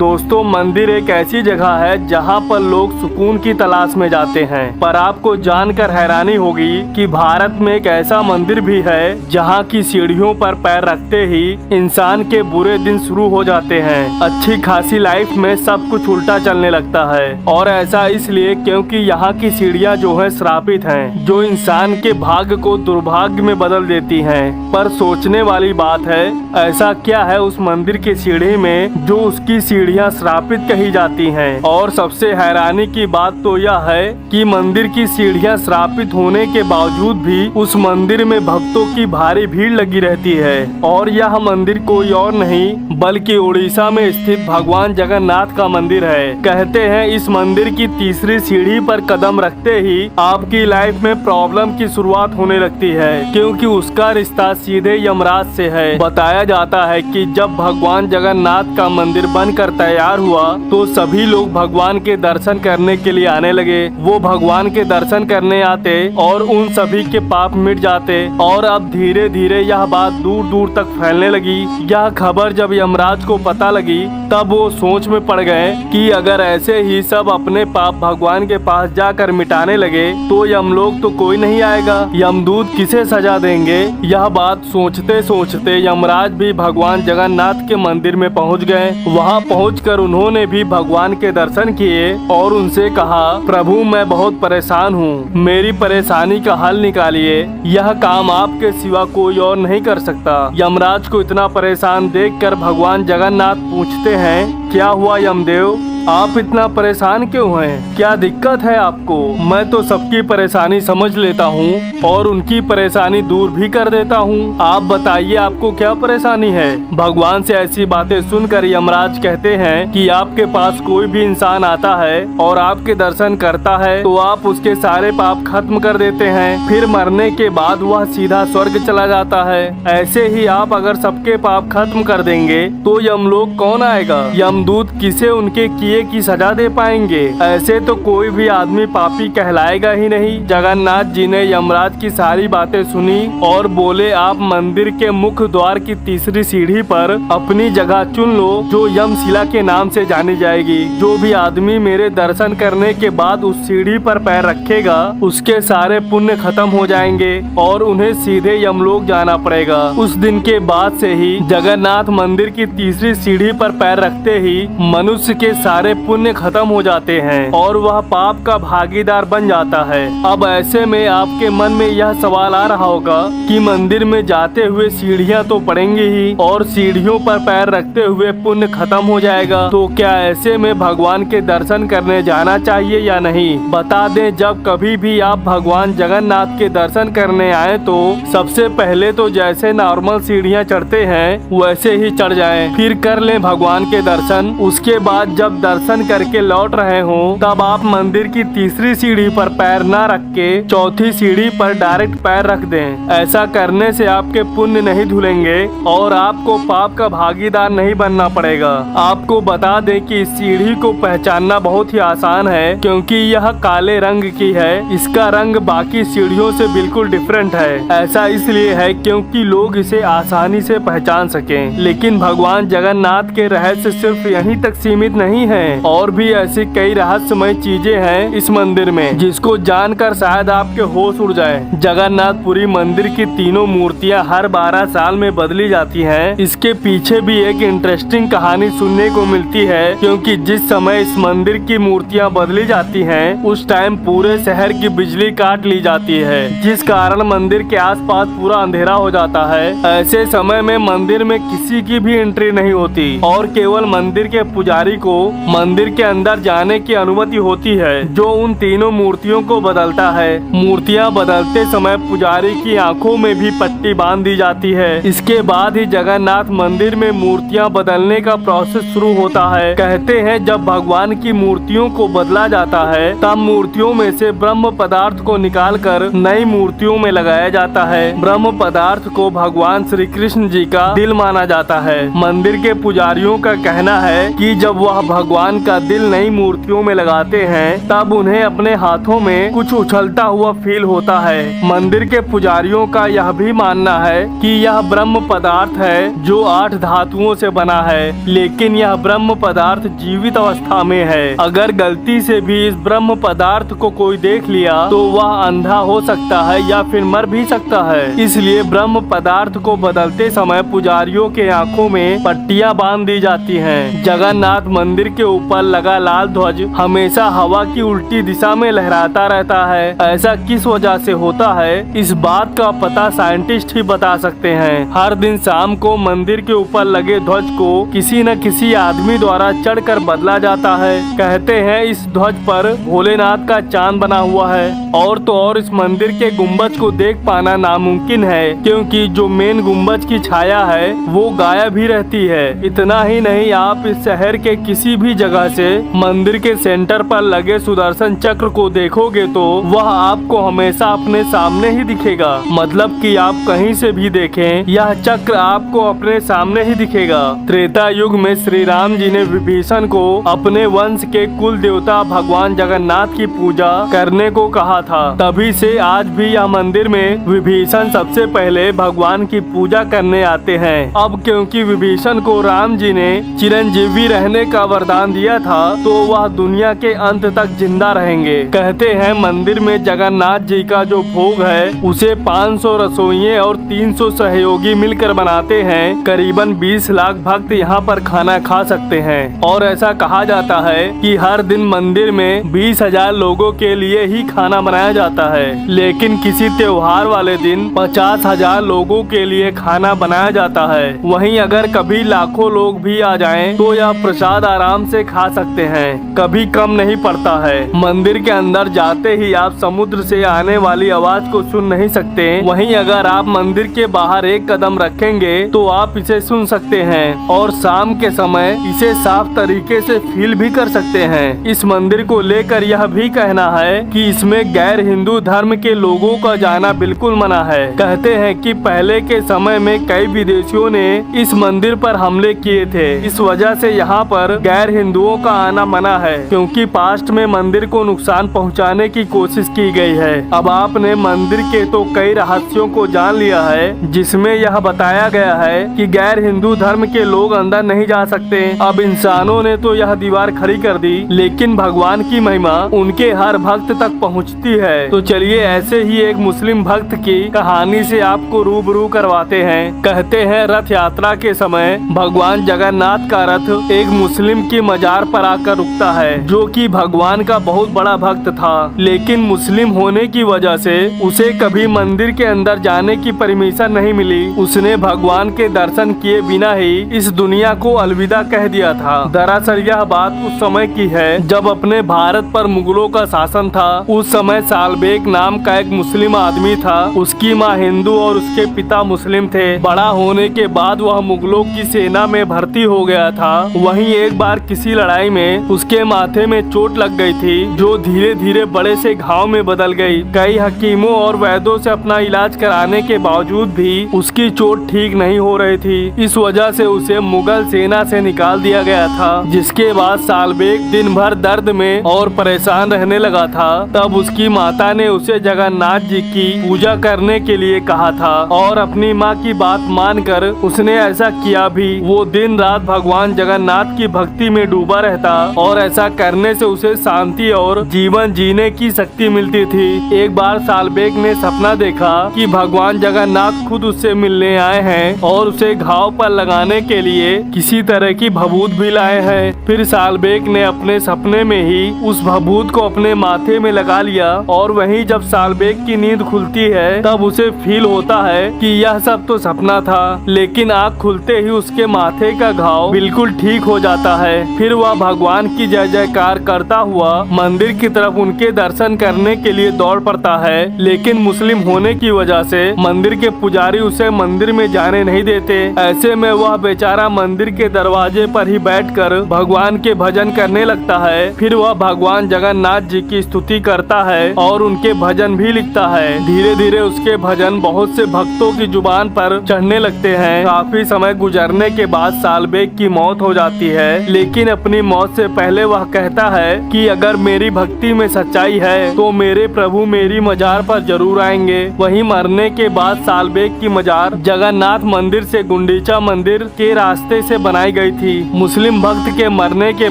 दोस्तों, मंदिर एक ऐसी जगह है जहां पर लोग सुकून की तलाश में जाते हैं। पर आपको जानकर हैरानी होगी कि भारत में एक ऐसा मंदिर भी है जहां की सीढ़ियों पर पैर रखते ही इंसान के बुरे दिन शुरू हो जाते हैं। अच्छी खासी लाइफ में सब कुछ उल्टा चलने लगता है, और ऐसा इसलिए क्योंकि यहाँ की सीढ़ियाँ जो है श्रापित हैं, जो इंसान के भाग्य को दुर्भाग्य में बदल देती हैं। पर सोचने वाली बात है, ऐसा क्या है उस मंदिर की सीढ़ी में जो उसकी सीढ़ियाँ श्रापित कही जाती हैं। और सबसे हैरानी की बात तो यह है कि मंदिर की सीढ़ियाँ श्रापित होने के बावजूद भी उस मंदिर में भक्तों की भारी भीड़ लगी रहती है। और यह मंदिर कोई और नहीं बल्कि उड़ीसा में स्थित भगवान जगन्नाथ का मंदिर है। कहते हैं इस मंदिर की तीसरी सीढ़ी पर कदम रखते ही आपकी लाइफ में प्रॉब्लम की शुरुआत होने लगती है, क्योंकि उसका रिश्ता सीधे यमराज से है। बताया जाता है कि जब भगवान जगन्नाथ का मंदिर बनकर तैयार हुआ तो सभी लोग भगवान के दर्शन करने के लिए आने लगे। वो भगवान के दर्शन करने आते और उन सभी के पाप मिट जाते। और अब धीरे धीरे यह बात दूर दूर तक फैलने लगी। यह खबर जब यमराज को पता लगी तब वो सोच में पड़ गए कि अगर ऐसे ही सब अपने पाप भगवान के पास जाकर मिटाने लगे तो यमलोक तो कोई नहीं आएगा, यमदूत किसे सजा देंगे। यह बात सोचते सोचते यमराज भी भगवान जगन्नाथ के मंदिर में पहुंच गए। वहां पहुंचकर उन्होंने भी भगवान के दर्शन किए और उनसे कहा, प्रभु मैं बहुत परेशान हूँ, मेरी परेशानी का हल निकालिए। यह काम आपके सिवा कोई और नहीं कर सकता। यमराज को इतना परेशान देखकर भगवान जगन्नाथ पूछते हैं, क्या हुआ यमदेव, आप इतना परेशान क्यों हैं? क्या दिक्कत है आपको? मैं तो सबकी परेशानी समझ लेता हूँ और उनकी परेशानी दूर भी कर देता हूँ। आप बताइए आपको क्या परेशानी है? भगवान से ऐसी बातें सुनकर यमराज कहते हैं कि आपके पास कोई भी इंसान आता है और आपके दर्शन करता है तो आप उसके सारे पाप खत्म कर देते हैं, फिर मरने के बाद वह सीधा स्वर्ग चला जाता है। ऐसे ही आप अगर सबके पाप खत्म कर देंगे तो यमलोक कौन आएगा? यमदूत किसे उनके की सजा दे पाएंगे? ऐसे तो कोई भी आदमी पापी कहलाएगा ही नहीं। जगन्नाथ जी ने यमराज की सारी बातें सुनी और बोले, आप मंदिर के मुख्य द्वार की तीसरी सीढ़ी पर अपनी जगह चुन लो जो यमशिला के नाम से जानी जाएगी। जो भी आदमी मेरे दर्शन करने के बाद उस सीढ़ी पर पैर रखेगा उसके सारे पुण्य खत्म हो जाएंगे और उन्हें सीधे यमलोक जाना पड़ेगा। उस दिन के बाद से ही जगन्नाथ मंदिर की तीसरी सीढ़ी पर पैर रखते ही मनुष्य के सारे पुण्य खत्म हो जाते हैं और वह पाप का भागीदार बन जाता है। अब ऐसे में आपके मन में यह सवाल आ रहा होगा कि मंदिर में जाते हुए सीढ़ियां तो पड़ेंगी ही और सीढ़ियों पर पैर रखते हुए पुण्य खत्म हो जाएगा, तो क्या ऐसे में भगवान के दर्शन करने जाना चाहिए या नहीं? बता दें, जब कभी भी आप भगवान जगन्नाथ के दर्शन करने आए तो सबसे पहले तो जैसे नॉर्मल सीढ़ियाँ चढ़ते हैं वैसे ही चढ़ जाएं, फिर कर लें भगवान के दर्शन। उसके बाद जब दर्शन करके लौट रहे हो तब आप मंदिर की तीसरी सीढ़ी पर पैर न रख के चौथी सीढ़ी पर डायरेक्ट पैर रख दें। ऐसा करने से आपके पुण्य नहीं धुलेंगे और आपको पाप का भागीदार नहीं बनना पड़ेगा। आपको बता दें कि इस सीढ़ी को पहचानना बहुत ही आसान है, क्योंकि यह काले रंग की है। इसका रंग बाकी सीढ़ियों से बिल्कुल डिफरेंट है। ऐसा इसलिए है क्योंकि लोग इसे आसानी से पहचान सकें। लेकिन भगवान जगन्नाथ के रहस्य सिर्फ यहीं तक सीमित नहीं है, और भी ऐसी कई रहस्यमय चीजें हैं इस मंदिर में जिसको जानकर शायद आपके होश उड़ जाए। जगन्नाथपुरी मंदिर की तीनों मूर्तियां हर 12 साल में बदली जाती हैं। इसके पीछे भी एक इंटरेस्टिंग कहानी सुनने को मिलती है, क्योंकि जिस समय इस मंदिर की मूर्तियां बदली जाती हैं उस टाइम पूरे शहर की बिजली काट ली जाती है, जिस कारण मंदिर के आसपास पूरा अंधेरा हो जाता है। ऐसे समय में मंदिर में किसी की भी एंट्री नहीं होती और केवल मंदिर के पुजारी को मंदिर के अंदर जाने की अनुमति होती है, जो उन तीनों मूर्तियों को बदलता है। मूर्तियां बदलते समय पुजारी की आंखों में भी पट्टी बांध दी जाती है। इसके बाद ही जगन्नाथ मंदिर में मूर्तियां बदलने का प्रोसेस शुरू होता है। कहते हैं जब भगवान की मूर्तियों को बदला जाता है तब मूर्तियों में से ब्रह्म पदार्थ को निकालकर नई मूर्तियों में लगाया जाता है। ब्रह्म पदार्थ को भगवान श्री कृष्ण जी का दिल माना जाता है। मंदिर के पुजारियों का कहना है कि जब वह भगवान भगवान का दिल नई मूर्तियों में लगाते हैं तब उन्हें अपने हाथों में कुछ उछलता हुआ फील होता है। मंदिर के पुजारियों का यह भी मानना है कि यह ब्रह्म पदार्थ है जो 8 धातुओं से बना है, लेकिन यह ब्रह्म पदार्थ जीवित अवस्था में है। अगर गलती से भी इस ब्रह्म पदार्थ को कोई देख लिया तो वह अंधा हो सकता है या फिर मर भी सकता है। इसलिए ब्रह्म पदार्थ को बदलते समय पुजारियों के आंखों में पट्टियां बांध दी जाती हैं। जगन्नाथ मंदिर के ऊपर लगा लाल ध्वज हमेशा हवा की उल्टी दिशा में लहराता रहता है। ऐसा किस वजह से होता है, इस बात का पता साइंटिस्ट ही बता सकते हैं। हर दिन शाम को मंदिर के ऊपर लगे ध्वज को किसी न किसी आदमी द्वारा चढ़कर बदला जाता है। कहते हैं इस ध्वज पर भोलेनाथ का चांद बना हुआ है। और तो और इस मंदिर के गुम्बज को देख पाना नामुमकिन है, क्योंकि जो मेन गुम्बज की छाया है वो गायब ही रहती है। इतना ही नहीं, आप इस शहर के किसी भी जगह से मंदिर के सेंटर पर लगे सुदर्शन चक्र को देखोगे तो वह आपको हमेशा अपने सामने ही दिखेगा। मतलब कि आप कहीं से भी देखें, यह चक्र आपको अपने सामने ही दिखेगा। त्रेता युग में श्री राम जी ने विभीषण को अपने वंश के कुल देवता भगवान जगन्नाथ की पूजा करने को कहा था। तभी से आज भी यह मंदिर में विभीषण सबसे पहले भगवान की पूजा करने आते हैं। अब क्योंकि विभीषण को राम जी ने चिरंजीवी रहने का वरदान दिया था तो वह दुनिया के अंत तक जिंदा रहेंगे। कहते हैं मंदिर में जगन्नाथ जी का जो भोग है उसे 500 रसोइये और 300 सहयोगी मिलकर बनाते हैं। करीबन 20 लाख भक्त यहाँ पर खाना खा सकते हैं। और ऐसा कहा जाता है कि हर दिन मंदिर में 20,000 लोगों के लिए ही खाना बनाया जाता है, लेकिन किसी त्योहार वाले दिन 50,000 लोगों के लिए खाना बनाया जाता है। वहीं अगर कभी लाखों लोग भी आ जाएं तो यह प्रसाद आराम से खा सकते हैं, कभी कम नहीं पड़ता है। मंदिर के अंदर जाते ही आप समुद्र से आने वाली आवाज को सुन नहीं सकते। वहीं अगर आप मंदिर के बाहर एक कदम रखेंगे तो आप इसे सुन सकते हैं और शाम के समय इसे साफ तरीके से फील भी कर सकते हैं। इस मंदिर को लेकर यह भी कहना है कि इसमें गैर हिंदू धर्म के लोगों का जाना बिल्कुल मना है। कहते हैं कि पहले के समय में कई विदेशियों ने इस मंदिर पर हमले किए थे। इस वजह से यहाँ पर गैर हिंदुओं का आना मना है, क्योंकि पास्ट में मंदिर को नुकसान पहुँचाने की कोशिश की गई है। अब आपने मंदिर के तो कई रहस्यों को जान लिया है, जिसमें यह बताया गया है कि गैर हिंदू धर्म के लोग अंदर नहीं जा सकते। अब इंसानों ने तो यह दीवार खड़ी कर दी, लेकिन भगवान की महिमा उनके हर भक्त तक पहुंचती है। तो चलिए ऐसे ही एक मुस्लिम भक्त की कहानी से आपको रूबरू करवाते हैं। कहते हैं रथ यात्रा के समय भगवान जगन्नाथ का रथ एक मुस्लिम की मजार पर आकर रुकता है, जो कि भगवान का बहुत बड़ा भक्त था, लेकिन मुस्लिम होने की वजह से उसे कभी मंदिर के अंदर जाने की परमिशन नहीं मिली। उसने भगवान के दर्शन किए बिना ही इस दुनिया को अलविदा कह दिया था। दरअसल यह बात उस समय की है जब अपने भारत पर मुगलों का शासन था। उस समय सालबेग नाम का एक मुस्लिम आदमी था। उसकी माँ हिंदू और उसके पिता मुस्लिम थे। बड़ा होने के बाद वह मुगलों की सेना में भर्ती हो गया था। वहीं एक बार किसी लड़ाई में उसके माथे में चोट लग गई थी, जो धीरे धीरे बड़े से घाव में बदल गई। कई हकीमों और वैद्यों से अपना इलाज कराने के बावजूद भी उसकी चोट ठीक नहीं हो रही थी। इस वजह से उसे मुगल सेना से निकाल दिया गया था। जिसके बाद सालबेग दिन भर दर्द में और परेशान रहने लगा था। तब उसकी माता ने उसे जगन्नाथ जी की पूजा करने के लिए कहा था और अपनी माँ की बात मानकर उसने ऐसा किया भी। वो दिन रात भगवान जगन्नाथ की भक्ति में डूबा रहता और ऐसा करने से उसे शांति और जीवन जीने की शक्ति मिलती थी। एक बार सालबेग ने सपना देखा कि भगवान जगन्नाथ खुद उससे मिलने आए हैं और उसे घाव पर लगाने के लिए किसी तरह की भभूत भी लाए हैं। फिर सालबेग ने अपने सपने में ही उस भभूत को अपने माथे में लगा लिया और वहीं जब सालबेग की नींद खुलती है तब उसे फील होता है कि यह सब तो सपना था, लेकिन आँख खुलते ही उसके माथे का घाव बिल्कुल ठीक हो जाता है। फिर वह भगवान की जय जयकार करता हुआ मंदिर की तरफ उनके दर्शन करने के लिए दौड़ पड़ता है, लेकिन मुस्लिम होने की वजह से मंदिर के पुजारी उसे मंदिर में जाने नहीं देते। ऐसे में वह बेचारा मंदिर के दरवाजे पर ही बैठकर भगवान के भजन करने लगता है। फिर वह भगवान जगन्नाथ जी की स्तुति करता है और उनके भजन भी लिखता है। धीरे धीरे उसके भजन बहुत से भक्तों की जुबान पर चढ़ने लगते हैं। काफी समय गुजरने के बाद सालबेग की मौत हो जाती है, लेकिन अपनी मौत से पहले वह कहता है कि अगर मेरी भक्ति में सच्चाई है तो मेरे प्रभु मेरी मजार पर जरूर आएंगे। वहीं मरने के बाद सालबेग की मजार जगन्नाथ मंदिर से गुंडीचा मंदिर के रास्ते से बनाई गई थी। मुस्लिम भक्त के मरने के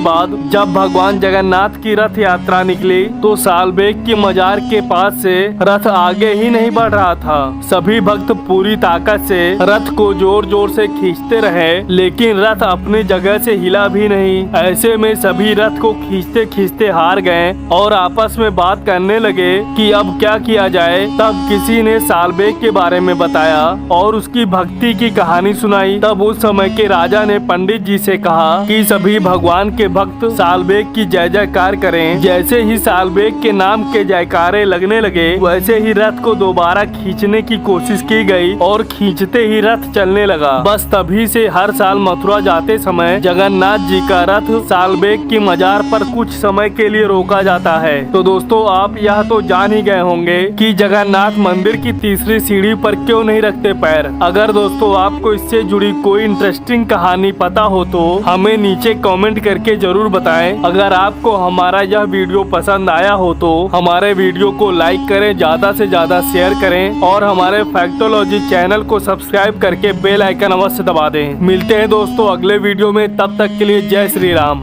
बाद जब भगवान जगन्नाथ की रथ यात्रा निकली तो सालबेग की मजार के पास से रथ आगे ही नहीं बढ़ रहा था। सभी भक्त पूरी ताकत से रथ को जोर जोर से खींचते रहे लेकिन रथ अपनी जगह से हिला भी नहीं। ऐसे में सभी रथ को खींचते खींचते हार गए और आपस में बात करने लगे कि अब क्या किया जाए। तब किसी ने सालबेग के बारे में बताया और उसकी भक्ति की कहानी सुनाई। तब उस समय के राजा ने पंडित जी से कहा कि सभी भगवान के भक्त सालबेग की जय जयकार करें। जैसे ही सालबेग के नाम के जयकारे लगने लगे वैसे ही रथ को दोबारा खींचने की कोशिश की गई और खींचते ही रथ चलने लगा। बस तभी से हर साल मथुरा जाते समय जगन्नाथ जी का रथ सालबेग की मजार पर कुछ समय के लिए रोका जाता है। तो दोस्तों आप यह तो जान ही गए होंगे कि जगन्नाथ मंदिर की तीसरी सीढ़ी पर क्यों नहीं रखते पैर। अगर दोस्तों आपको इससे जुड़ी कोई इंटरेस्टिंग कहानी पता हो तो हमें नीचे कमेंट करके जरूर बताएं। अगर आपको हमारा यह वीडियो पसंद आया हो तो हमारे वीडियो को लाइक करें, ज्यादा से ज्यादा शेयर करें और हमारे फैक्टोलॉजी चैनल को सब्सक्राइब करके बेल आइकन अवश्य दबा दें। मिलते हैं दोस्तों अगले वीडियो में, तब तक के लिए जय श्री राम।